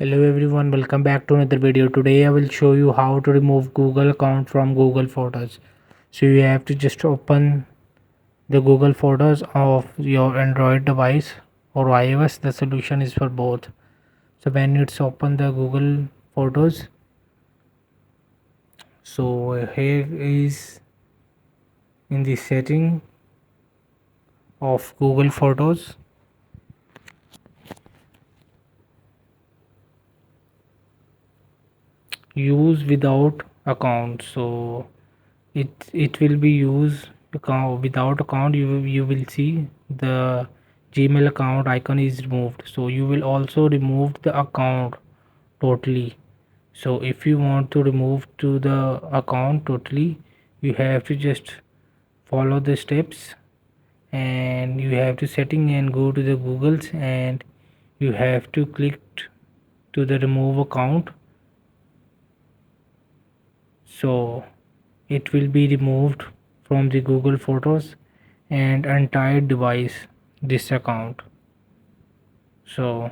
Hello everyone, welcome back to another video. Today I will show you how to remove Google account from Google Photos. So you have to just open the Google Photos of your Android device or iOS. The solution is for both. So when it's open the Google Photos, so here is in the setting of Google Photos. Use without account. So it will be used account without account. You will see the Gmail account icon is removed, so you will also remove the account totally. So if you want to remove to the account totally, you have to just follow the steps, and you have to setting and go to the Google's, and you have to click to the remove account. So it will be removed from the Google Photos and entire device this account. So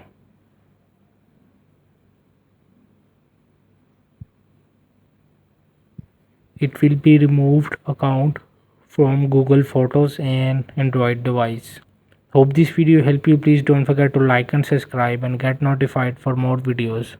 it will be removed account from Google Photos and Android device. Hope this video help you. Please don't forget to like and subscribe and get notified for more videos.